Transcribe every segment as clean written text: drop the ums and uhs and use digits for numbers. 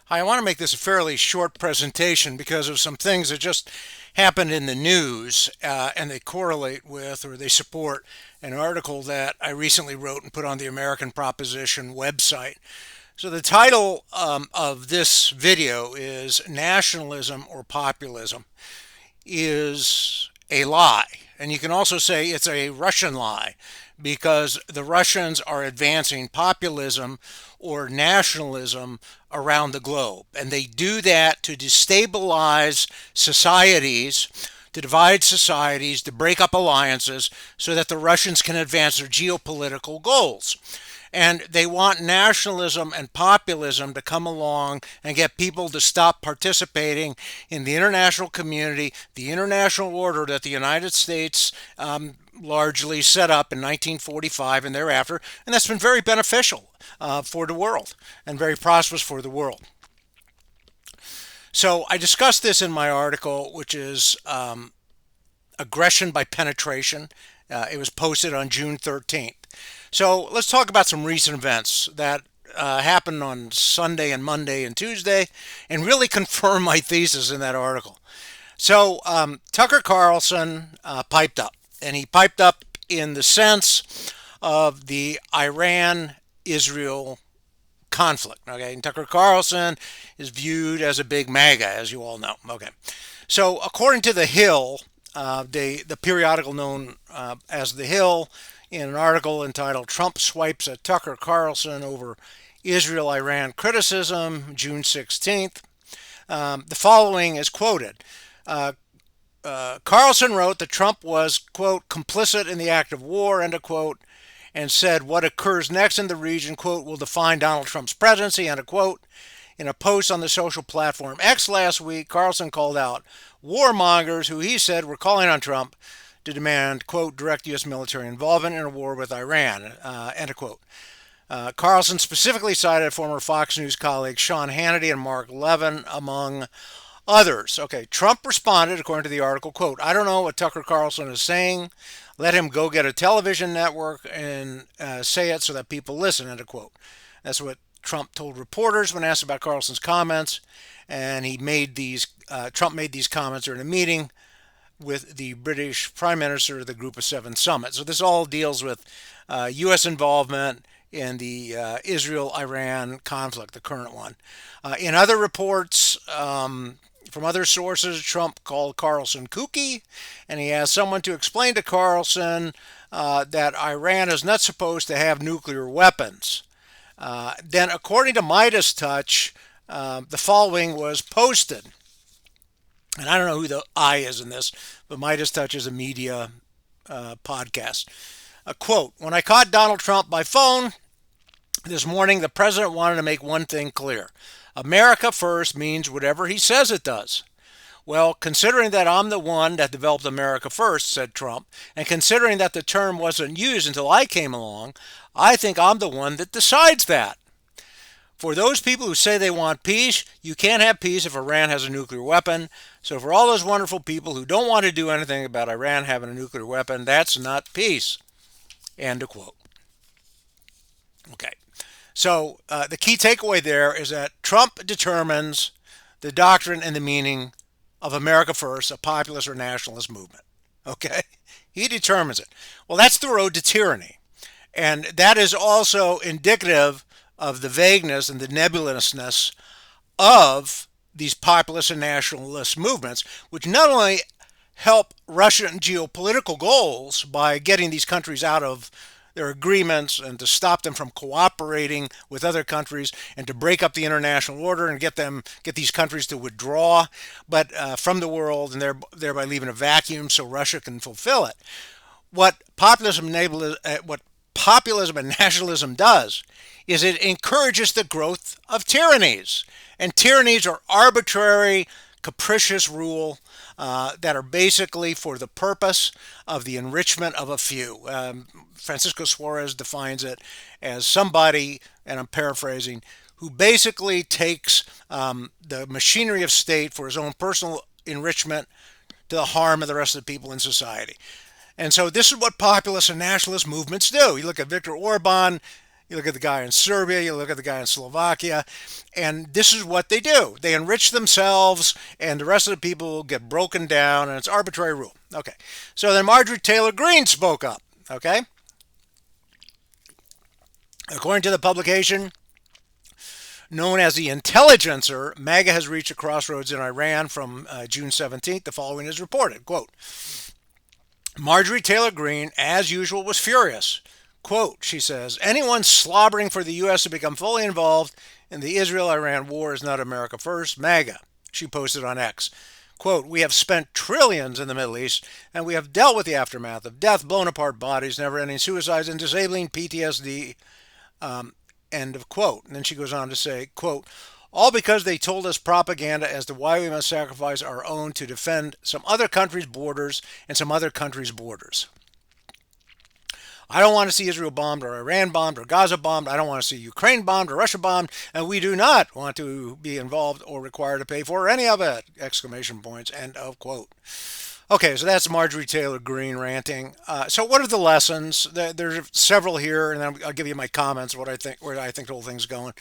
Hi, I want to make this a fairly short presentation because of some things that just happened in the news and they correlate with or they support an article that I recently wrote and put on the American Proposition website. So, the title of this video is Nationalism or Populism is a lie. And you can also say it's a Russian lie because the Russians are advancing populism or nationalism around the globe. And they do that to destabilize societies, to divide societies, to break up alliances so that the Russians can advance their geopolitical goals. And they want nationalism and populism to come along and get people to stop participating in the international community, the international order that the United States largely set up in 1945 and thereafter. And that's been very beneficial for the world and very prosperous for the world. So I discussed this in my article, which is Aggression by Penetration. It was posted on June 13th. So let's talk about some recent events that happened on Sunday and Monday and Tuesday and really confirm my thesis in that article. So Tucker Carlson piped up, and he piped up in the sense of the Iran-Israel conflict. Okay, and Tucker Carlson is viewed as a big MAGA, as you all know. Okay, so according to The Hill, the periodical known as The Hill, in an article entitled Trump Swipes at Tucker Carlson Over Israel-Iran Criticism, June 16th, the following is quoted. Carlson wrote that Trump was, quote, complicit in the act of war, end of quote, and said what occurs next in the region, quote, will define Donald Trump's presidency, end of quote. In a post on the social platform X last week, Carlson called out warmongers who he said were calling on Trump to demand, quote, direct U.S. military involvement in a war with Iran, end of quote. Carlson specifically cited former Fox News colleagues Sean Hannity and Mark Levin, among others. Okay, Trump responded, according to the article, quote, I don't know what Tucker Carlson is saying. Let him go get a television network and say it so that people listen, end of quote. That's what Trump told reporters when asked about Carlson's comments, and Trump made these comments during a meeting with the British Prime Minister of the Group of Seven summit. So this all deals with U.S. involvement in the Israel-Iran conflict, the current one. In other reports from other sources, Trump called Carlson kooky, and he asked someone to explain to Carlson that Iran is not supposed to have nuclear weapons. Then, according to Midas Touch, the following was posted. And I don't know who the I is in this, but Midas Touch is a media podcast. A quote, when I caught Donald Trump by phone this morning, the president wanted to make one thing clear. America first means whatever he says it does. Well, considering that I'm the one that developed America first, said Trump, and considering that the term wasn't used until I came along, I think I'm the one that decides that. For those people who say they want peace, you can't have peace if Iran has a nuclear weapon. So for all those wonderful people who don't want to do anything about Iran having a nuclear weapon, that's not peace. End of quote. Okay. So the key takeaway there is that Trump determines the doctrine and the meaning of America First, a populist or nationalist movement. Okay? He determines it. Well, that's the road to tyranny. And that is also indicative of the vagueness and the nebulousness of these populist and nationalist movements, which not only help Russian geopolitical goals by getting these countries out of their agreements and to stop them from cooperating with other countries and to break up the international order and get these countries to withdraw from the world and thereby leaving a vacuum so Russia can fulfill it. What populism and nationalism does is it encourages the growth of tyrannies. And tyrannies are arbitrary, capricious rule that are basically for the purpose of the enrichment of a few. Francisco Suarez defines it as somebody, and I'm paraphrasing, who basically takes the machinery of state for his own personal enrichment to the harm of the rest of the people in society. And so this is what populist and nationalist movements do. You look at Viktor Orban You look at the guy in Serbia, you look at the guy in Slovakia, and this is what they do. They enrich themselves, and the rest of the people get broken down, and it's arbitrary rule. Okay, so then Marjorie Taylor Greene spoke up. Okay, according to the publication known as The Intelligencer, MAGA has reached a crossroads in Iran from June 17th. The following is reported. Quote, Marjorie Taylor Greene, as usual, was furious. Quote, she says, anyone slobbering for the U.S. to become fully involved in the Israel-Iran war is not America first, MAGA. She posted on X. Quote, we have spent trillions in the Middle East, and we have dealt with the aftermath of death, blown apart bodies, never-ending suicides, and disabling PTSD. End of quote. And then she goes on to say, quote, all because they told us propaganda as to why we must sacrifice our own to defend some other country's borders and some other country's borders. I don't want to see Israel bombed or Iran bombed or Gaza bombed. I don't want to see Ukraine bombed or Russia bombed. And we do not want to be involved or required to pay for any of it! Exclamation points. End of quote. Okay, so that's Marjorie Taylor Greene ranting. So what are the lessons? There's several here, and then I'll give you my comments, where I think the whole thing's going.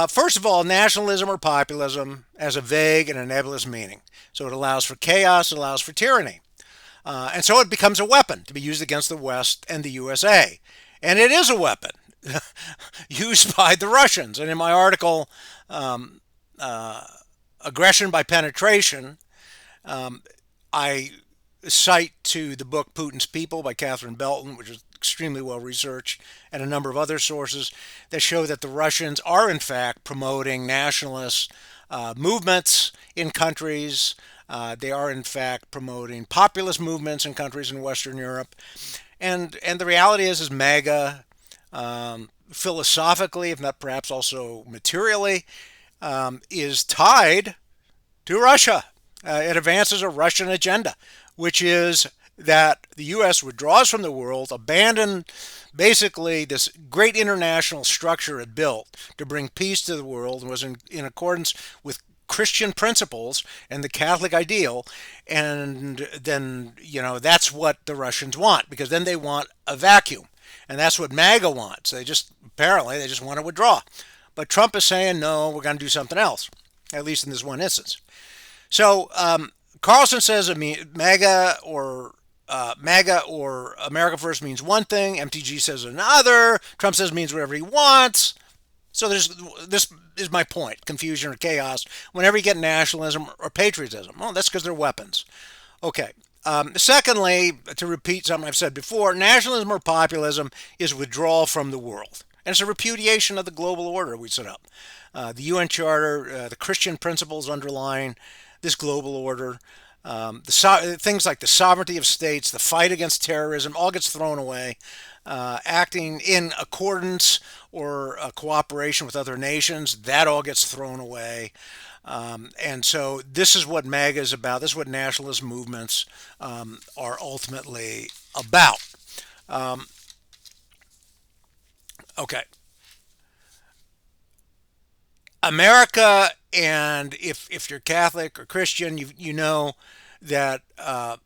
First of all, nationalism or populism has a vague and a nebulous meaning. So it allows for chaos, it allows for tyranny. And so it becomes a weapon to be used against the West and the USA. And it is a weapon used by the Russians. And in my article, Aggression by Penetration, I cite to the book Putin's People by Catherine Belton, which is extremely well researched, and a number of other sources that show that the Russians are in fact promoting nationalist movements in countries. They are in fact promoting populist movements in countries in Western Europe. And the reality is MAGA, philosophically, if not perhaps also materially, is tied to Russia. It advances a Russian agenda, which is that the U.S. withdraws from the world, abandon basically this great international structure it built to bring peace to the world, and was in accordance with Christian principles and the Catholic ideal. And then, that's what the Russians want, because then they want a vacuum. And that's what MAGA wants. They just want to withdraw. But Trump is saying, no, we're going to do something else, at least in this one instance. So Carlson says MAGA or America First means one thing. MTG says another. Trump says means whatever he wants. So this is my point: confusion or chaos whenever you get nationalism or patriotism. Well, that's because they're weapons. Okay. Secondly, to repeat something I've said before, nationalism or populism is withdrawal from the world, and it's a repudiation of the global order we set up. The UN Charter, the Christian principles underlying this global order, things like the sovereignty of states, the fight against terrorism, all gets thrown away. Acting in accordance or cooperation with other nations, that all gets thrown away. And so this is what MAGA is about. This is what nationalist movements are ultimately about. Okay. America, and if you're Catholic or Christian, you know that the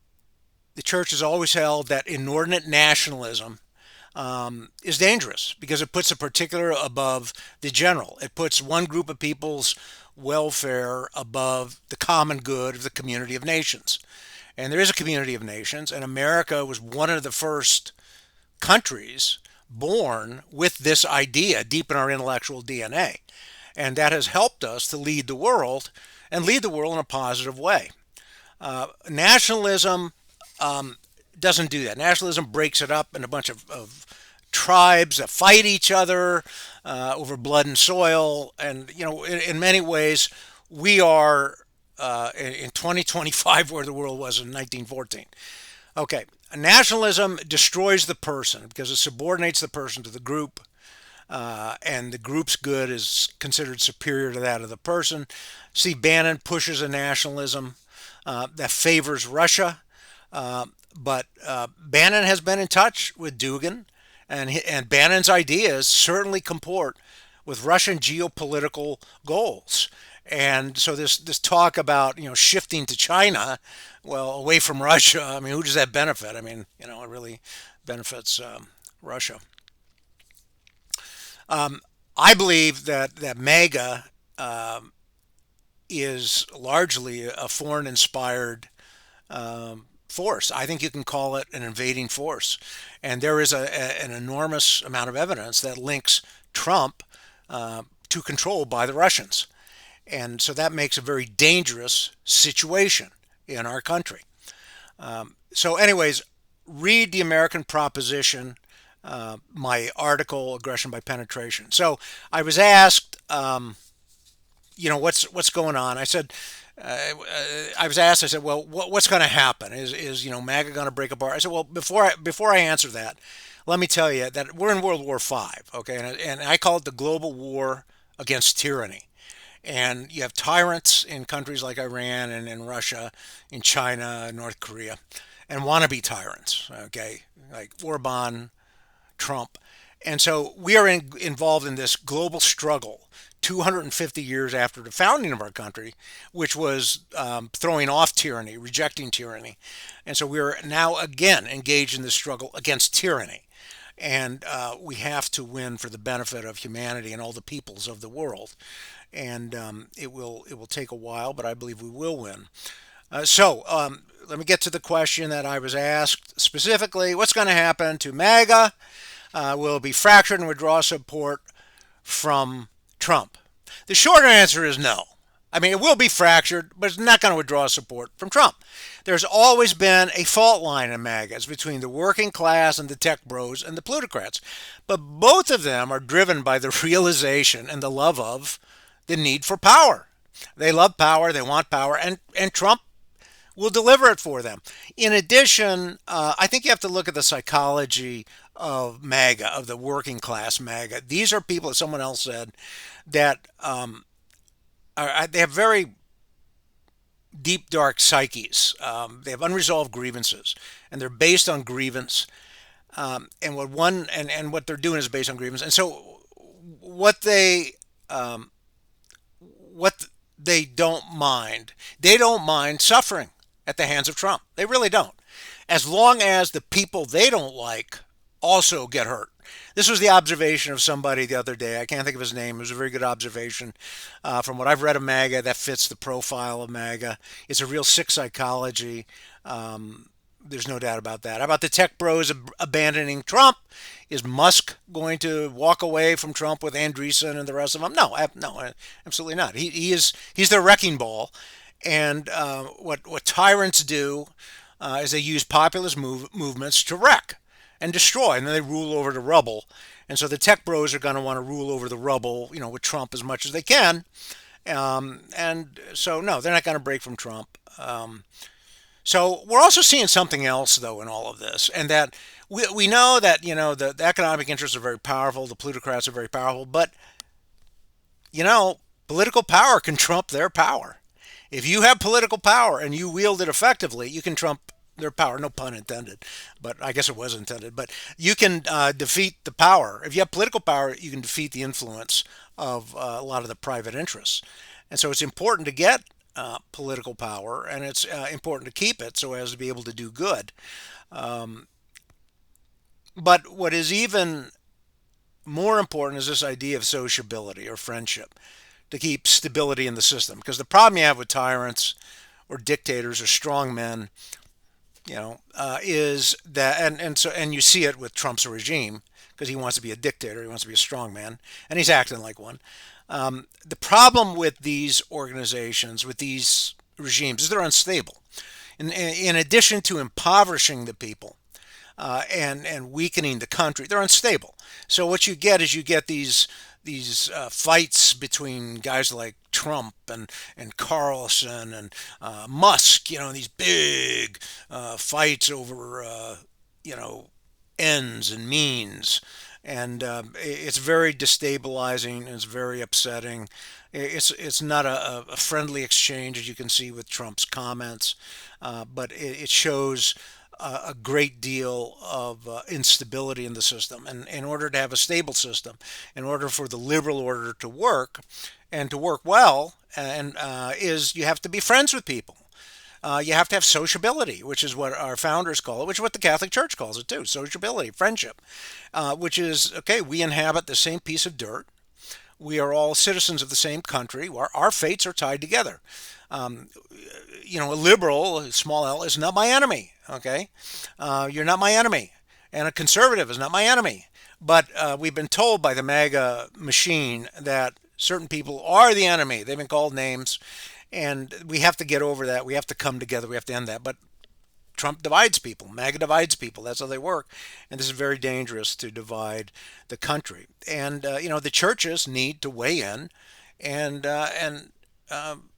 church has always held that inordinate nationalism is dangerous because it puts a particular above the general. It puts one group of people's welfare above the common good of the community of nations. And there is a community of nations, and America was one of the first countries born with this idea deep in our intellectual DNA. And that has helped us to lead the world, and lead the world in a positive way. Nationalism doesn't do that. Nationalism breaks it up in a bunch of tribes that fight each other over blood and soil. And, in many ways, we are in 2025 where the world was in 1914. Okay, nationalism destroys the person because it subordinates the person to the group. And the group's good is considered superior to that of the person. Steve Bannon pushes a nationalism that favors Russia, but Bannon has been in touch with Dugin, and Bannon's ideas certainly comport with Russian geopolitical goals. And so this talk about shifting to China, well, away from Russia. I mean, who does that benefit? I mean, it really benefits Russia. I believe that MAGA is largely a foreign inspired force. I think you can call it an invading force. And there is an enormous amount of evidence that links Trump to control by the Russians. And so that makes a very dangerous situation in our country. So, anyways, read the American Proposition, my article, Aggression by Penetration. So I was asked, what's going on? I said, I was asked. I said, well, what's going to happen? Is MAGA going to break apart? I said, well, before I answer that, let me tell you that we're in World War V. Okay, and I call it the global war against tyranny. And you have tyrants in countries like Iran and in Russia, in China, North Korea, and wannabe tyrants. Okay, like Orban, Trump. And so we are involved in this global struggle 250 years after the founding of our country, which was throwing off tyranny, rejecting tyranny. And so we are now again engaged in this struggle against tyranny. And we have to win for the benefit of humanity and all the peoples of the world. And it will take a while, but I believe we will win. Let me get to the question that I was asked specifically. What's going to happen to MAGA? Will it be fractured and withdraw support from Trump? The short answer is no. I mean, it will be fractured, but it's not going to withdraw support from Trump. There's always been a fault line in MAGA. It's between the working class and the tech bros and the plutocrats. But both of them are driven by the realization and the love of the need for power. They love power, they want power, and Trump will deliver it for them. In addition, I think you have to look at the psychology of MAGA, of the working class MAGA. These are people, as someone else said, that they have very deep, dark psyches. They have unresolved grievances, and they're based on grievance. And what they're doing is based on grievance. And so, what they they don't mind suffering at the hands of Trump. They really don't, as long as the people they don't like also get hurt. This was the observation of somebody the other day. I can't think of his name. It was a very good observation. From what I've read of MAGA, that fits the profile of MAGA. It's a real sick psychology. There's no doubt about that. How about the tech bros abandoning Trump? Is Musk going to walk away from Trump with Andreessen and the rest of them? No, absolutely not. He's their wrecking ball. And what tyrants do is they use populist movements to wreck and destroy, and then they rule over the rubble. And so the tech bros are going to want to rule over the rubble, with Trump as much as they can. And so, no, they're not going to break from Trump. So we're also seeing something else, though, in all of this, and that we know that the economic interests are very powerful, the plutocrats are very powerful, but political power can trump their power. If you have political power and you wield it effectively, you can trump their power. No pun intended, but I guess it was intended. But you can defeat the power. If you have political power, you can defeat the influence of a lot of the private interests. And so it's important to get political power, and it's important to keep it so as to be able to do good. But what is even more important is this idea of sociability or friendship to keep stability in the system. Because the problem you have with tyrants or dictators or strong men, is that, and you see it with Trump's regime because he wants to be a dictator, he wants to be a strong man, and he's acting like one. The problem with these organizations, with these regimes, is they're unstable. In addition to impoverishing the people and weakening the country, they're unstable. So what you get is these fights between guys like Trump and Carlson and Musk, these big fights over ends and means. And it's very destabilizing. It's very upsetting. It's not a friendly exchange, as you can see with Trump's comments, but it shows a great deal of instability in the system. And in order to have a stable system, in order for the liberal order to work and to work well, is you have to be friends with people. You have to have sociability, which is what our founders call it, which is what the Catholic Church calls it too, sociability, friendship, which is, okay, we inhabit the same piece of dirt. We are all citizens of the same country. Our fates are tied together. Um, a liberal, small l, is not my enemy. Okay, you're not my enemy, and a conservative is not my enemy. But we've been told by the MAGA machine that certain people are the enemy. They've been called names, and we have to get over that. We have to come together. We have to end that. But Trump divides people. MAGA divides people. That's how they work, and this is very dangerous to divide the country. And the churches need to weigh in and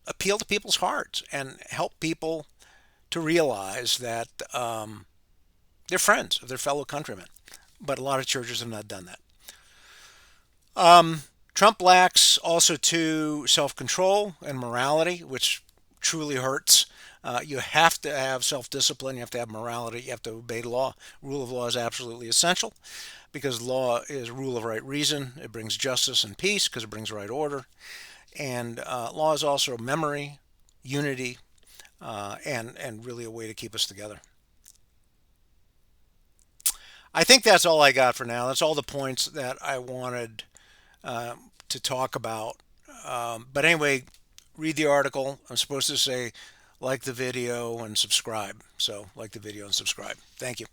appeal to people's hearts and help people to realize that they're friends of their fellow countrymen. But a lot of churches have not done that. Trump lacks also too self-control and morality, which truly hurts. You have to have self-discipline. You have to have morality. You have to obey law. Rule of law is absolutely essential because law is rule of right reason. It brings justice and peace because it brings right order. And law is also memory, unity, and really a way to keep us together. I think that's all I got for now. That's all the points that I wanted to talk about. But anyway, read the article. I'm supposed to say like the video and subscribe. So like the video and subscribe. Thank you.